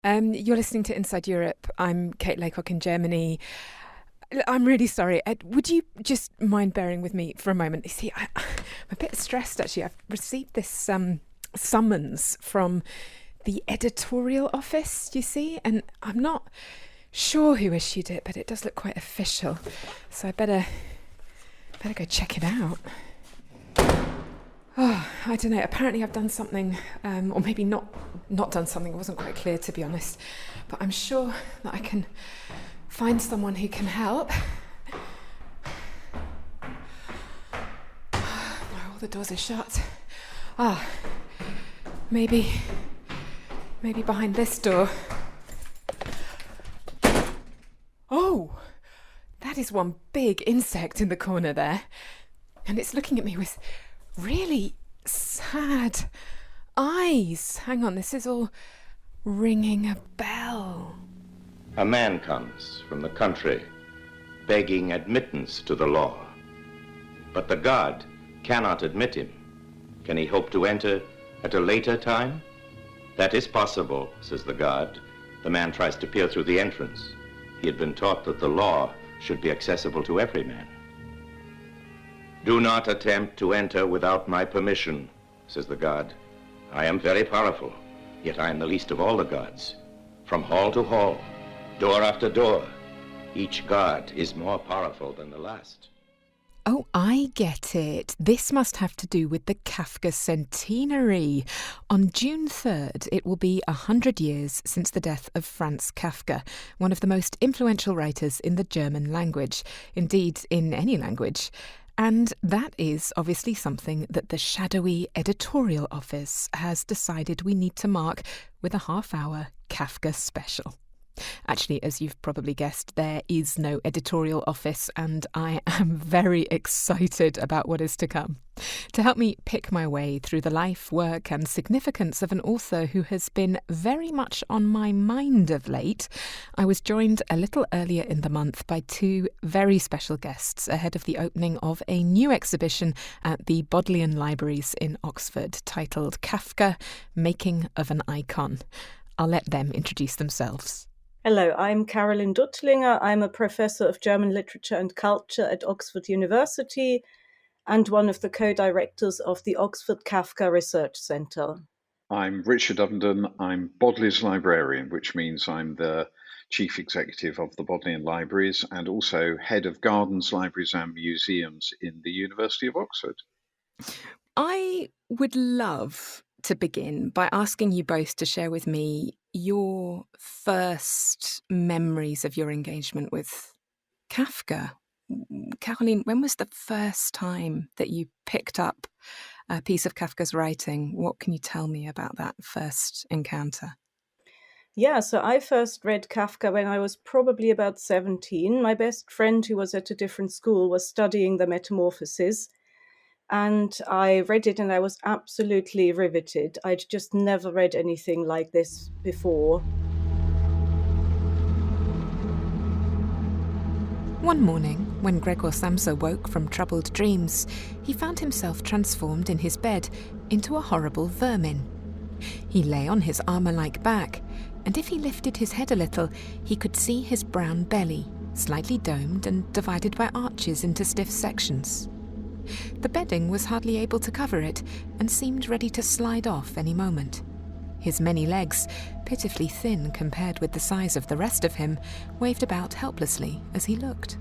You're listening to Inside Europe. I'm Kate Laycock in Germany. I'm really sorry. Would you just mind bearing with me for a moment? You see, I'm a bit stressed actually. I've received this summons from the editorial office, you see, and I'm not sure who issued it, but it does look quite official. So I better go check it out. Oh, I don't know. Apparently I've done something, or maybe not done something. It wasn't quite clear, to be honest. But I'm sure that I can find someone who can help. No, all the doors are shut. Maybe behind this door. Oh, that is one big insect in the corner there. And it's looking at me with really sad eyes. Hang on, this is all ringing a bell. A man comes from the country begging admittance to the law. But the god cannot admit him. Can he hope to enter at a later time? That is possible, says the god. The man tries to peer through the entrance. He had been taught that the law should be accessible to every man. Do not attempt to enter without my permission, says the god. I am very powerful, yet I am the least of all the gods. From hall to hall, door after door, each god is more powerful than the last. Oh, I get it. This must have to do with the Kafka centenary. On June 3rd, it will be 100 years since the death of Franz Kafka, one of the most influential writers in the German language, indeed in any language. And that is obviously something that the shadowy editorial office has decided we need to mark with a half-hour Kafka special. Actually, as you've probably guessed, there is no editorial office, and I am very excited about what is to come. To help me pick my way through the life, work and significance of an author who has been very much on my mind of late, I was joined a little earlier in the month by two very special guests ahead of the opening of a new exhibition at the Bodleianlibs in Oxford titled Kafka, Making of an Icon. I'll let them introduce themselves. Hello, I'm Carolyn Duttlinger. I'm a professor of German literature and culture at Oxford University and one of the co-directors of the Oxford Kafka Research Centre. I'm Richard Ovenden. I'm Bodlei's librarian, which means I'm the chief executive of the Bodleianlibs and also head of gardens, libraries and museums in the University of Oxford. I would love to begin by asking you both to share with me your first memories of your engagement with Kafka. Caroline, when was the first time that you picked up a piece of Kafka's writing? What can you tell me about that first encounter? Yeah, so I first read Kafka when I was probably about 17. My best friend, who was at a different school, was studying the Metamorphoses. And I read it and I was absolutely riveted. I'd just never read anything like this before. One morning, when Gregor Samsa woke from troubled dreams, he found himself transformed in his bed into a horrible vermin. He lay on his armour-like back, and if he lifted his head a little, he could see his brown belly, slightly domed and divided by arches into stiff sections. The bedding was hardly able to cover it and seemed ready to slide off any moment. His many legs, pitifully thin compared with the size of the rest of him, waved about helplessly as he looked.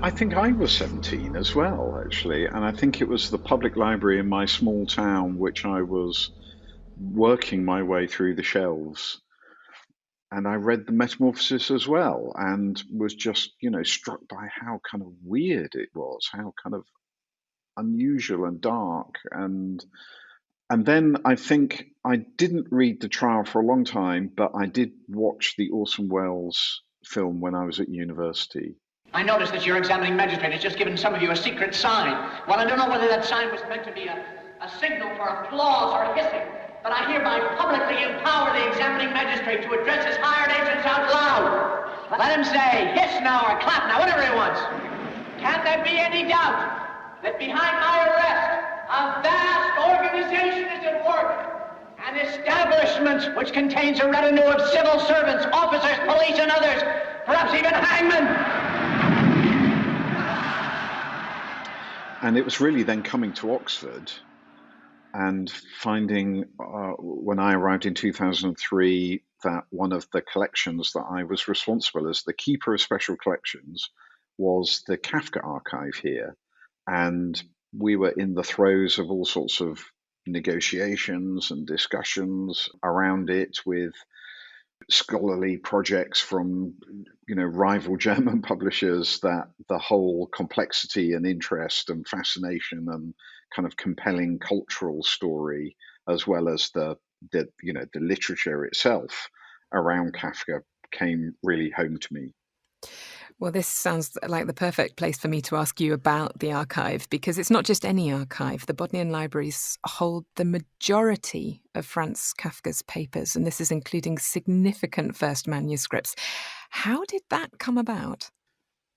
I think I was 17 as well, actually, and I think it was the public library in my small town which I was working my way through the shelves. And I read the Metamorphoses as well and was just, struck by how kind of weird it was, how kind of unusual and dark. And then I think I didn't read The Trial for a long time, but I did watch the Orson Welles film when I was at university. I noticed that your examining magistrate has just given some of you a secret sign. Well, I don't know whether that sign was meant to be a signal for applause or hissing, but I hereby publicly empower the examining magistrate to address his hired agents out loud. Let him say, hiss now or clap now, whatever he wants. Can there be any doubt that behind my arrest A vast organization is at work. An establishment which contains a retinue of civil servants, officers, police, and others, perhaps even hangmen. And it was really then coming to Oxford and finding, when I arrived in 2003, that one of the collections that I was responsible as the keeper of special collections was the Kafka archive here. And we were in the throes of all sorts of negotiations and discussions around it with scholarly projects from rival German publishers, that the whole complexity and interest and fascination and kind of compelling cultural story, as well as the literature itself around Kafka, came really home to me. Well, this sounds like the perfect place for me to ask you about the archive, because it's not just any archive. The Bodleianlibs hold the majority of Franz Kafka's papers, and this is including significant first manuscripts. How did that come about?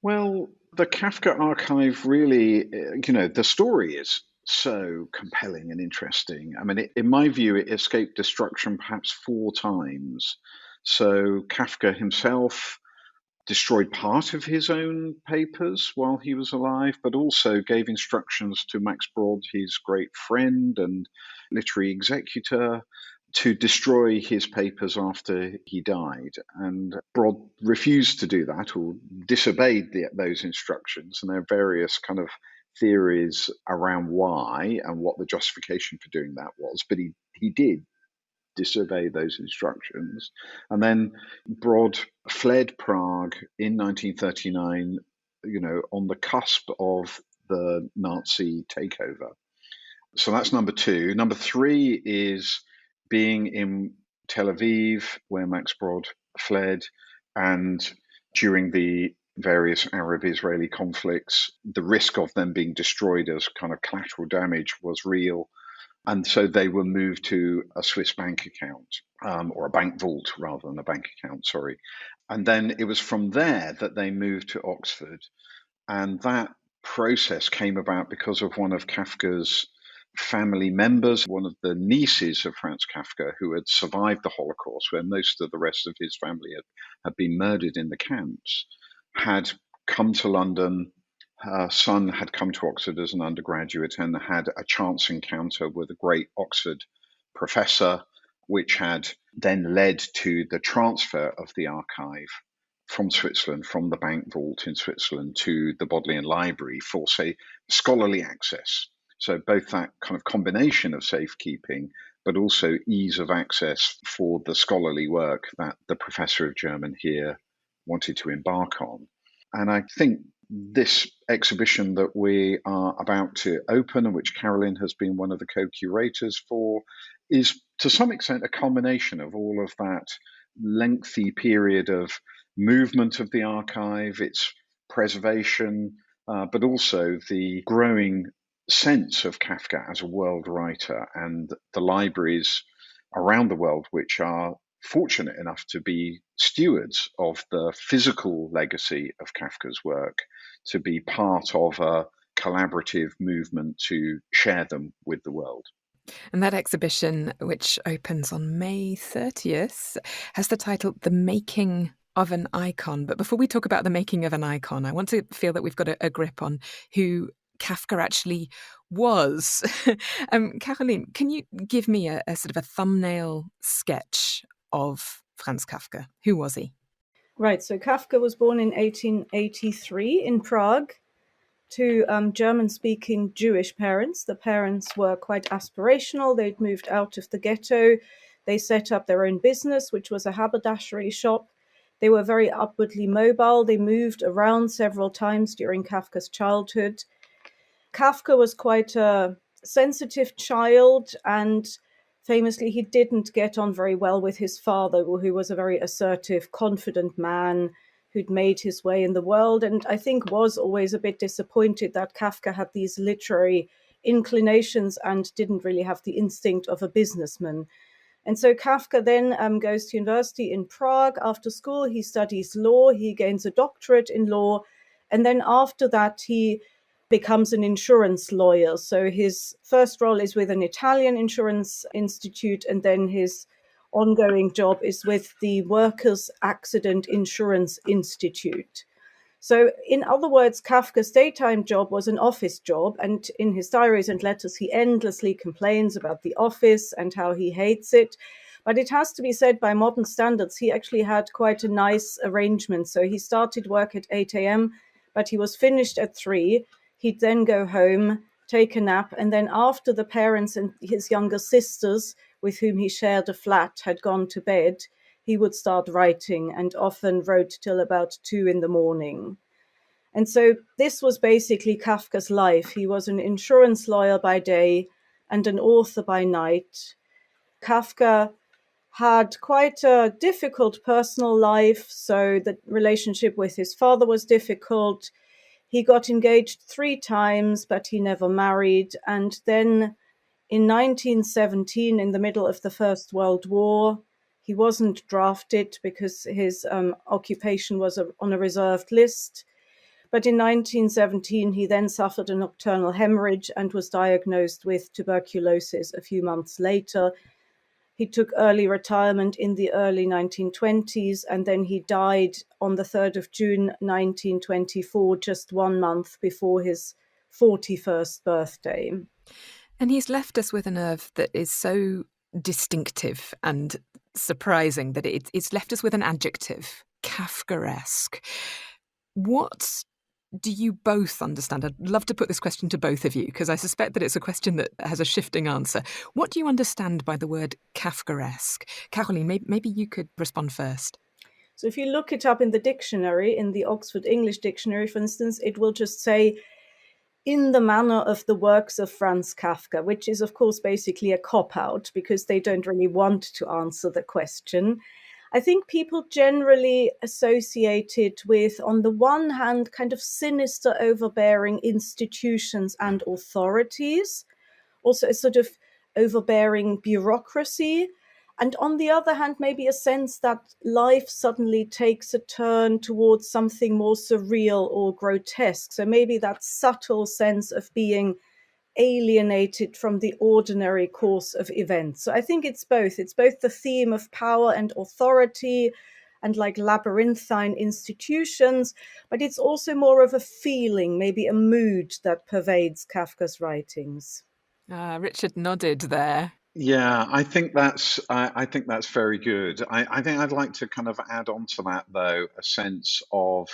Well, the Kafka archive really, the story is so compelling and interesting. I mean, in my view, it escaped destruction perhaps 4 times. So Kafka himself destroyed part of his own papers while he was alive, but also gave instructions to Max Brod, his great friend and literary executor, to destroy his papers after he died. And Brod refused to do that, or disobeyed those instructions. And there are various kind of theories around why and what the justification for doing that was. But he did disobey those instructions. And then Brod fled Prague in 1939, on the cusp of the Nazi takeover. So that's number 2. Number 3 is being in Tel Aviv, where Max Brod fled, and during the various Arab-Israeli conflicts, the risk of them being destroyed as kind of collateral damage was real. And so they were moved to a Swiss bank account, or a bank vault rather than a bank account, sorry. And then it was from there that they moved to Oxford. And that process came about because of one of Kafka's family members, one of the nieces of Franz Kafka, who had survived the Holocaust, where most of the rest of his family had been murdered in the camps, had come to London. Her son had come to Oxford as an undergraduate and had a chance encounter with a great Oxford professor, which had then led to the transfer of the archive from Switzerland, from the bank vault in Switzerland to the Bodleian Library for, say, scholarly access. So both that kind of combination of safekeeping, but also ease of access for the scholarly work that the professor of German here wanted to embark on. And I think this exhibition that we are about to open, and which Carolyn has been one of the co-curators for, is to some extent a culmination of all of that lengthy period of movement of the archive, its preservation, but also the growing sense of Kafka as a world writer, and the libraries around the world which are fortunate enough to be stewards of the physical legacy of Kafka's work, to be part of a collaborative movement to share them with the world. And that exhibition, which opens on May 30th, has the title The Making of an Icon. But before we talk about the making of an icon, I want to feel that we've got a grip on who Kafka actually was. Caroline, can you give me a sort of a thumbnail sketch of Franz Kafka? Who was he? Right, so Kafka was born in 1883 in Prague to German-speaking Jewish parents. The parents were quite aspirational. They'd moved out of the ghetto. They set up their own business, which was a haberdashery shop. They were very upwardly mobile. They moved around several times during Kafka's childhood. Kafka was quite a sensitive child, and famously, he didn't get on very well with his father, who was a very assertive, confident man who'd made his way in the world, and I think was always a bit disappointed that Kafka had these literary inclinations and didn't really have the instinct of a businessman. And so Kafka then goes to university in Prague. After school, he studies law. He gains a doctorate in law. And then after that, he becomes an insurance lawyer. So his first role is with an Italian insurance institute, and then his ongoing job is with the Workers' Accident Insurance Institute. So, in other words, Kafka's daytime job was an office job, and in his diaries and letters, he endlessly complains about the office and how he hates it. But it has to be said, by modern standards, he actually had quite a nice arrangement. So he started work at 8 a.m., but he was finished at 3. He'd then go home, take a nap, and then after the parents and his younger sisters, with whom he shared a flat, had gone to bed, he would start writing, and often wrote till about 2 in the morning. And so this was basically Kafka's life. He was an insurance lawyer by day and an author by night. Kafka had quite a difficult personal life, so the relationship with his father was difficult. He got engaged 3 times, but he never married. And then in 1917, in the middle of the First World War, he wasn't drafted because his occupation was on a reserved list. But in 1917, he then suffered a nocturnal hemorrhage and was diagnosed with tuberculosis a few months later. He took early retirement in the early 1920s, and then he died on the 3rd of June, 1924, just 1 month before his 41st birthday. And he's left us with a nerve that is so distinctive and surprising that it's left us with an adjective, Kafkaesque. What do you both understand? I'd love to put this question to both of you, because I suspect that it's a question that has a shifting answer. What do you understand by the word Kafkaesque? Caroline, maybe you could respond first. So if you look it up in the dictionary, in the Oxford English Dictionary, for instance, it will just say, in the manner of the works of Franz Kafka, which is, of course, basically a cop-out because they don't really want to answer the question. I think people generally associate it with, on the one hand, kind of sinister, overbearing institutions and authorities, also a sort of overbearing bureaucracy. And on the other hand, maybe a sense that life suddenly takes a turn towards something more surreal or grotesque. So maybe that subtle sense of being alienated from the ordinary course of events. So I think it's both. It's both the theme of power and authority and like labyrinthine institutions, but it's also more of a feeling, maybe a mood that pervades Kafka's writings. Richard nodded there. Yeah, I think that's very good. I think I'd like to kind of add on to that, though, a sense of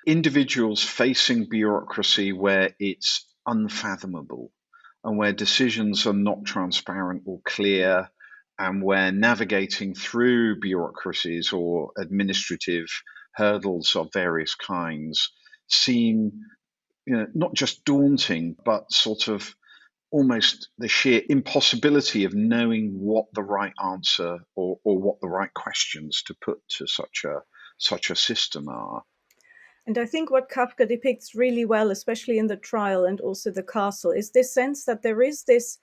individuals facing bureaucracy where it's unfathomable and where decisions are not transparent or clear, and where navigating through bureaucracies or administrative hurdles of various kinds seem, not just daunting, but sort of almost the sheer impossibility of knowing what the right answer or what the right questions to put to such a system are. And I think what Kafka depicts really well, especially in the trial and also the castle, is this sense that there is this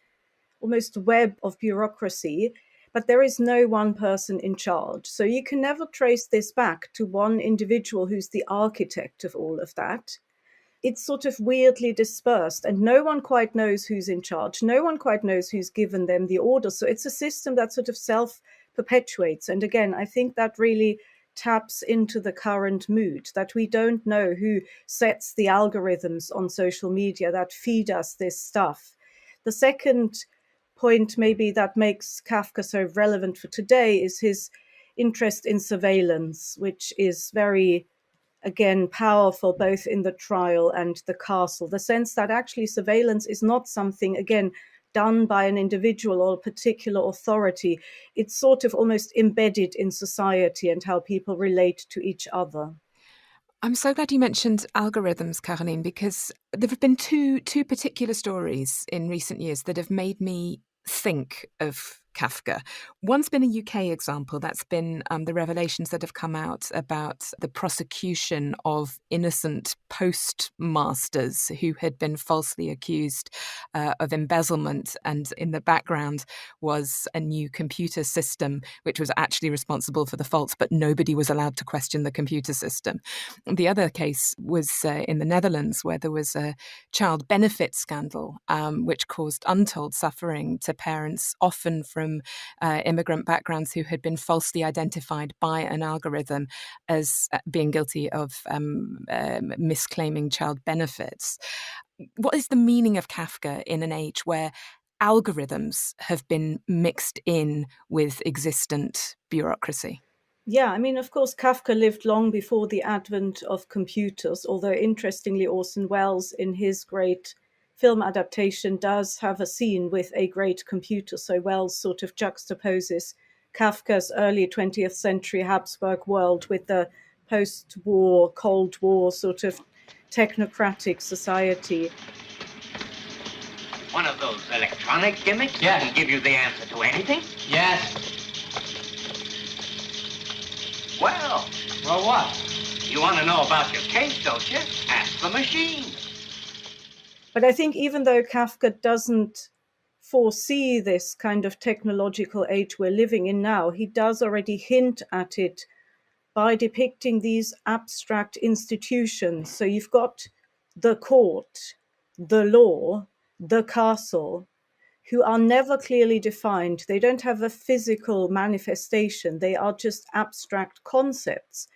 almost web of bureaucracy, but there is no one person in charge. So you can never trace this back to one individual who's the architect of all of that. It's sort of weirdly dispersed, and no one quite knows who's in charge. No one quite knows who's given them the orders. So it's a system that sort of self-perpetuates. And again, I think that really taps into the current mood, that we don't know who sets the algorithms on social media that feed us this stuff. The second point maybe that makes Kafka so relevant for today is his interest in surveillance, which is very, again, powerful both in the trial and the castle. The sense that actually surveillance is not something, again, done by an individual or a particular authority. It's sort of almost embedded in society and how people relate to each other. I'm so glad you mentioned algorithms, Caroline, because there have been two particular stories in recent years that have made me think of Kafka. One's been a UK example. That's been the revelations that have come out about the prosecution of innocent postmasters who had been falsely accused of embezzlement. And in the background was a new computer system which was actually responsible for the faults, but nobody was allowed to question the computer system. The other case was in the Netherlands, where there was a child benefit scandal, which caused untold suffering to parents, often from immigrant backgrounds who had been falsely identified by an algorithm as being guilty of misclaiming child benefits. What is the meaning of Kafka in an age where algorithms have been mixed in with existent bureaucracy? Yeah, I mean, of course, Kafka lived long before the advent of computers, although interestingly, Orson Welles, in his great film adaptation, does have a scene with a great computer. So Welles sort of juxtaposes Kafka's early 20th century Habsburg world with the post-war, Cold War sort of technocratic society. One of those electronic gimmicks that can give you the answer to anything? Yes. Well, what? You want to know about your case, don't you? Ask the machine. But I think even though Kafka doesn't foresee this kind of technological age we're living in now, he does already hint at it by depicting these abstract institutions. So you've got the court, the law, the castle, who are never clearly defined. They don't have a physical manifestation. They are just abstract concepts.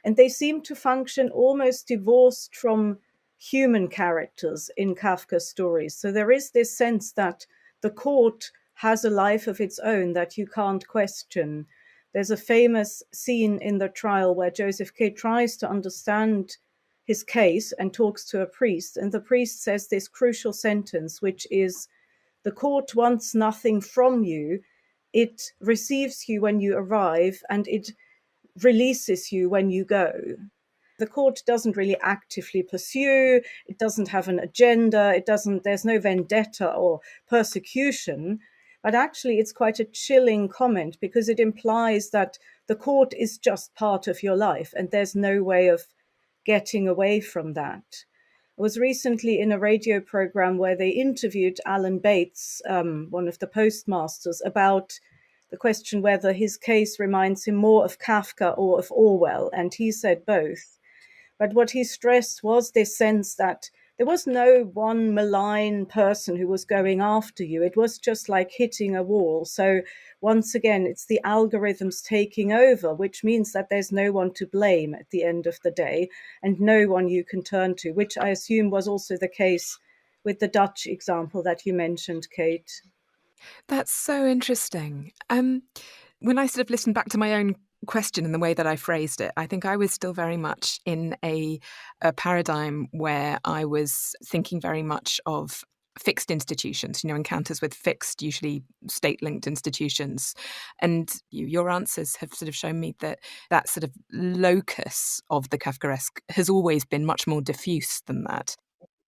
And they seem to function almost divorced from human characters in Kafka's stories. So there is this sense that the court has a life of its own that you can't question. There's a famous scene in the trial where Joseph K. tries to understand his case and talks to a priest. And the priest says this crucial sentence, which is, "The court wants nothing from you. It receives you when you arrive, and it releases you when you go." The court doesn't really actively pursue, it doesn't have an agenda, there's no vendetta or persecution, but actually it's quite a chilling comment because it implies that the court is just part of your life and there's no way of getting away from that. I was recently in a radio program where they interviewed Alan Bates, one of the postmasters, about the question whether his case reminds him more of Kafka or of Orwell, and he said both. But what he stressed was this sense that there was no one malign person who was going after you. It was just like hitting a wall. So once again, it's the algorithms taking over, which means that there's no one to blame at the end of the day and no one you can turn to, which I assume was also the case with the Dutch example that you mentioned, Kate. That's so interesting. When I sort of listened back to my own question and the way that I phrased it, I think I was still very much in a paradigm where I was thinking very much of fixed institutions, encounters with fixed, usually state-linked institutions. And your answers have sort of shown me that that sort of locus of the Kafkaesque has always been much more diffuse than that.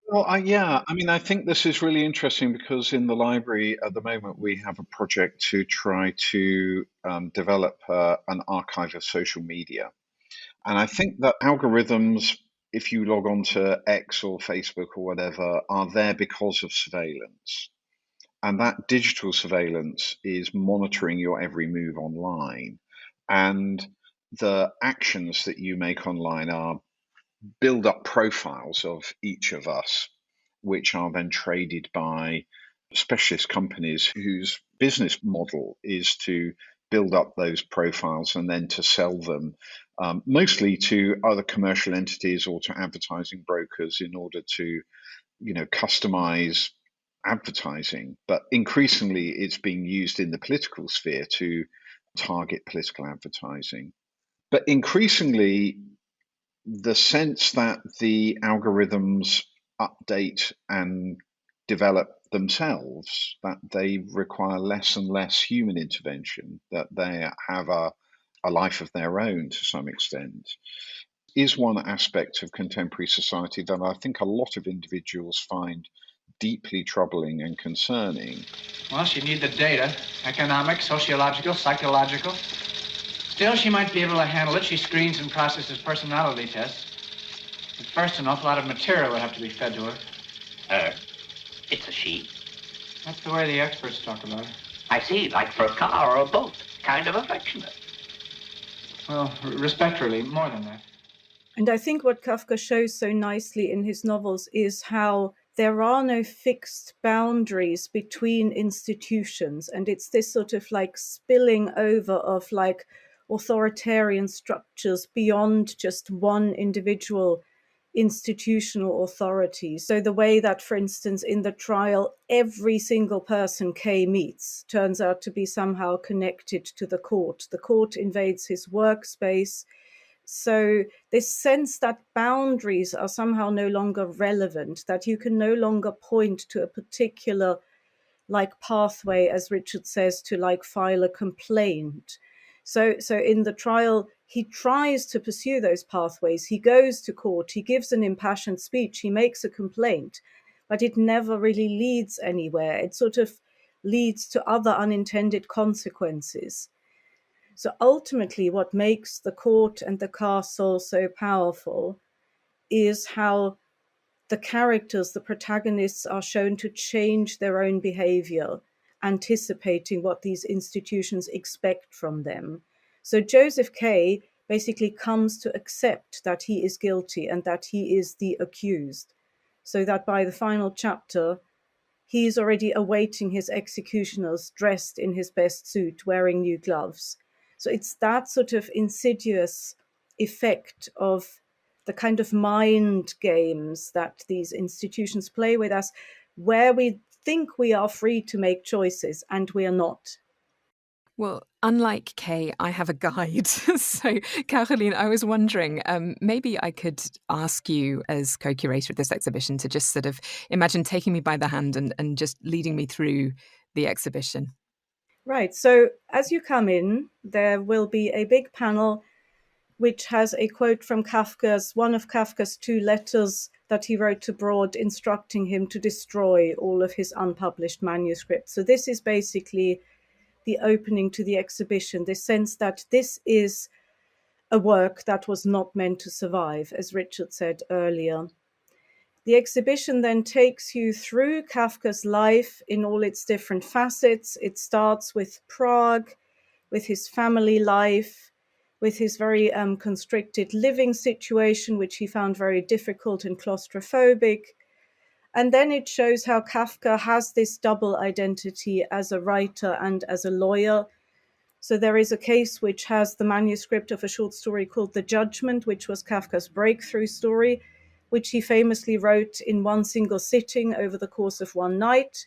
Well, I think this is really interesting because in the library at the moment we have a project to try to develop an archive of social media. And I think that algorithms, if you log on to X or Facebook or whatever, are there because of surveillance. And that digital surveillance is monitoring your every move online. And the actions that you make online are build up profiles of each of us, which are then traded by specialist companies whose business model is to build up those profiles and then to sell them mostly to other commercial entities or to advertising brokers in order to, customize advertising. But increasingly, it's being used in the political sphere to target political advertising. But increasingly, the sense that the algorithms update and develop themselves, that they require less and less human intervention, that they have a life of their own to some extent, is one aspect of contemporary society that I think a lot of individuals find deeply troubling and concerning. Well, she'd need the data, economic, sociological, psychological. Still, she might be able to handle it. She screens and processes personality tests. But first, an awful lot of material would have to be fed to her. It's a she. That's the way the experts talk about her. I see, like for a car or a boat. Kind of affectionate. Well, respectfully, more than that. And I think what Kafka shows so nicely in his novels is how there are no fixed boundaries between institutions. And it's this sort of like spilling over of like authoritarian structures beyond just one individual institutional authority. So the way that, for instance, in the trial, every single person Kay meets turns out to be somehow connected to the court. The court invades his workspace. So this sense that boundaries are somehow no longer relevant, that you can no longer point to a particular like pathway, as Richard says, to like file a complaint. So in the trial, he tries to pursue those pathways. He goes to court, he gives an impassioned speech, he makes a complaint, but it never really leads anywhere. It sort of leads to other unintended consequences. So ultimately, what makes the court and the castle so powerful is how the characters, the protagonists, are shown to change their own behavior, anticipating what these institutions expect from them. So Joseph K. basically comes to accept that he is guilty and that he is the accused, so that by the final chapter, he's already awaiting his executioners dressed in his best suit, wearing new gloves. So it's that sort of insidious effect of the kind of mind games that these institutions play with us, where we think we are free to make choices and we are not. Well, unlike Kay, I have a guide. So, Caroline, I was wondering, maybe I could ask you as co-curator of this exhibition to just sort of imagine taking me by the hand and just leading me through the exhibition. Right. So as you come in, there will be a big panel which has a quote from one of Kafka's 2 letters that he wrote to Broad, instructing him to destroy all of his unpublished manuscripts. So this is basically the opening to the exhibition, this sense that this is a work that was not meant to survive, as Richard said earlier. The exhibition then takes you through Kafka's life in all its different facets. It starts with Prague, with his family life, with his very constricted living situation, which he found very difficult and claustrophobic. And then it shows how Kafka has this double identity as a writer and as a lawyer. So there is a case which has the manuscript of a short story called The Judgment, which was Kafka's breakthrough story, which he famously wrote in one single sitting over the course of one night,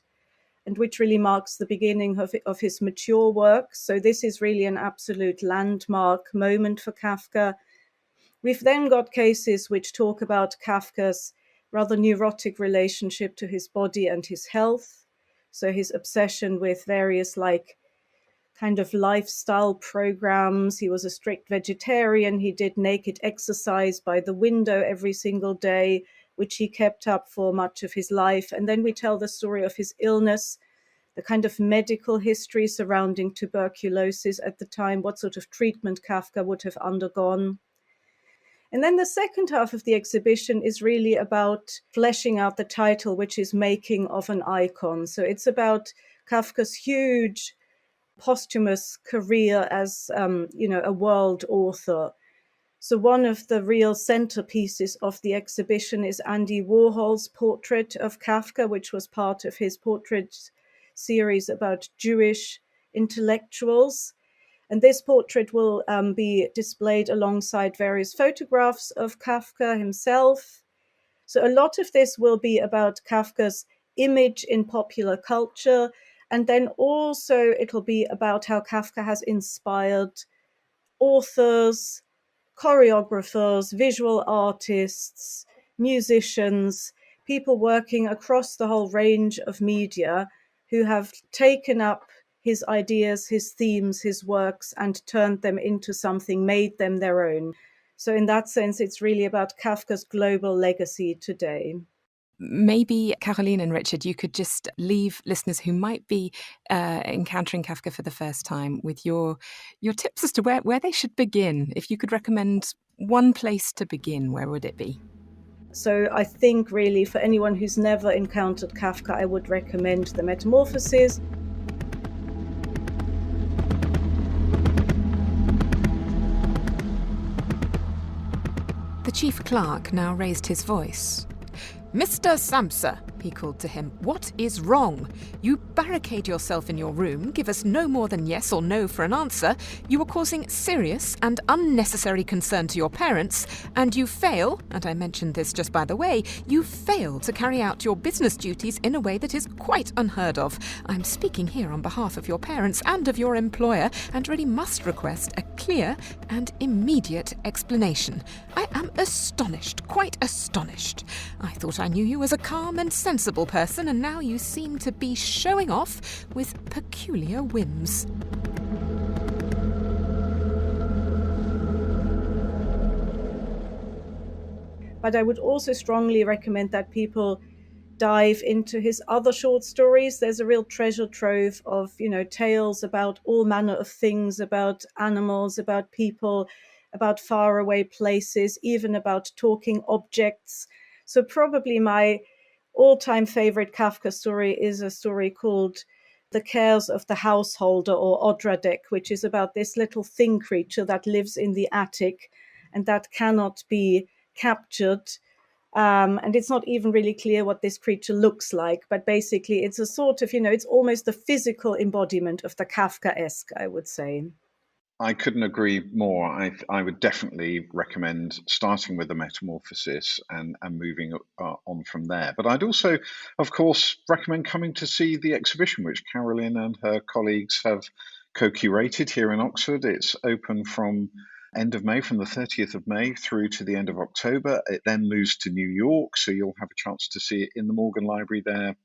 and which really marks the beginning of his mature work. So this is really an absolute landmark moment for Kafka. We've then got cases which talk about Kafka's rather neurotic relationship to his body and his health. So his obsession with various kind of lifestyle programs. He was a strict vegetarian. He did naked exercise by the window every single day, which he kept up for much of his life. And then we tell the story of his illness, the kind of medical history surrounding tuberculosis at the time, what sort of treatment Kafka would have undergone. And then the second half of the exhibition is really about fleshing out the title, which is Making of an Icon. So it's about Kafka's huge posthumous career as a world author. So one of the real centerpieces of the exhibition is Andy Warhol's portrait of Kafka, which was part of his portrait series about Jewish intellectuals. And this portrait will be displayed alongside various photographs of Kafka himself. So a lot of this will be about Kafka's image in popular culture. And then also it'll be about how Kafka has inspired authors, choreographers, visual artists, musicians, people working across the whole range of media who have taken up his ideas, his themes, his works, and turned them into something, made them their own. So in that sense, it's really about Kafka's global legacy today. maybe, Caroline and Richard, you could just leave listeners who might be encountering Kafka for the first time with your tips as to where they should begin. If you could recommend one place to begin, where would it be? So I think really for anyone who's never encountered Kafka, I would recommend the Metamorphoses. The chief clerk now raised his voice. "Mr. Samsa," he called to him, "what is wrong? You barricade yourself in your room, give us no more than yes or no for an answer. You are causing serious and unnecessary concern to your parents, and you fail, and I mentioned this just by the way, you fail to carry out your business duties in a way that is quite unheard of. I'm speaking here on behalf of your parents and of your employer, and really must request a clear and immediate explanation. I am astonished, quite astonished. I thought I knew you as a calm and sensible person, and now you seem to be showing off with peculiar whims." But I would also strongly recommend that people dive into his other short stories. There's a real treasure trove of, tales about all manner of things, about animals, about people, about faraway places, even about talking objects. So probably my all-time favorite Kafka story is a story called The Cares of the Householder, or Odradek, which is about this little thing creature that lives in the attic and that cannot be captured. And it's not even really clear what this creature looks like, but basically it's a sort of, it's almost the physical embodiment of the Kafkaesque, I would say. I couldn't agree more. I would definitely recommend starting with the Metamorphosis and moving on from there. But I'd also, of course, recommend coming to see the exhibition, which Caroline and her colleagues have co-curated here in Oxford. It's open from end of May, from the 30th of May through to the end of October. It then moves to New York, so you'll have a chance to see it in the Morgan Library there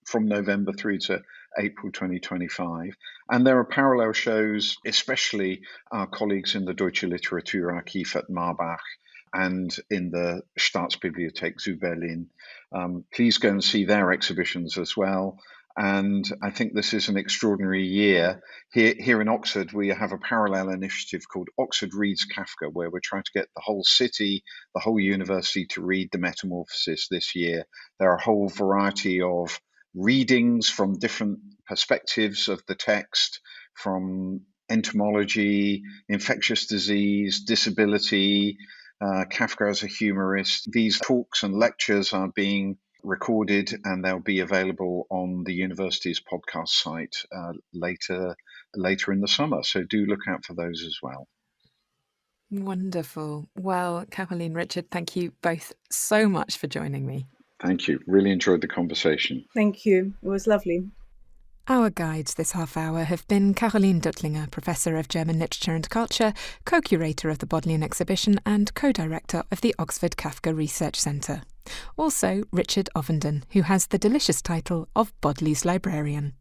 from November through to April 2025. And there are parallel shows, especially our colleagues in the Deutsche Literaturarchiv at Marbach and in the Staatsbibliothek zu Berlin. Please go and see their exhibitions as well. And I think this is an extraordinary year. Here in Oxford, we have a parallel initiative called Oxford Reads Kafka, where we're trying to get the whole city, the whole university to read the Metamorphosis this year. There are a whole variety of readings from different perspectives of the text, from entomology, infectious disease, disability, Kafka as a humorist. These talks and lectures are being recorded and they'll be available on the university's podcast site later in the summer. So do look out for those as well. Wonderful. Well, Caroline, Richard, thank you both so much for joining me. Thank you. Really enjoyed the conversation. Thank you. It was lovely. Our guides this half hour have been Caroline Duttlinger, Professor of German Literature and Culture, co-curator of the Bodleian exhibition and co-director of the Oxford Kafka Research Centre. Also, Richard Ovenden, who has the delicious title of Bodlei's Librarian.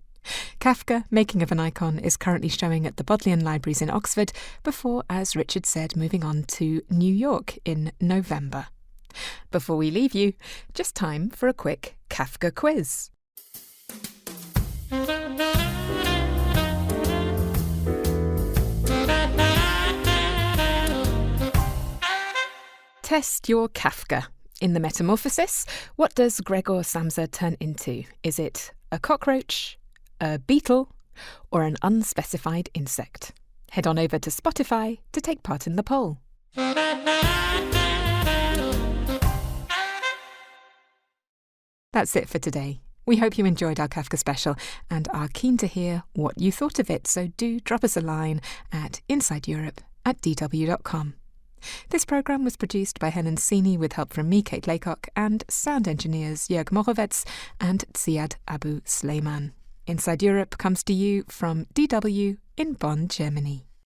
Kafka, Making of an Icon, is currently showing at the Bodleian Libraries in Oxford before, as Richard said, moving on to New York in November. Before we leave you, just time for a quick Kafka quiz. Test your Kafka. In the Metamorphosis, what does Gregor Samsa turn into? Is it a cockroach, a beetle, or an unspecified insect? Head on over to Spotify to take part in the poll. That's it for today. We hope you enjoyed our Kafka special and are keen to hear what you thought of it, so do drop us a line at insideeurope@dw.com. This programme was produced by Helen Sini with help from me, Kate Laycock, and sound engineers Jörg Morawetz and Ziad Abu Sleiman. Inside Europe comes to you from DW in Bonn, Germany.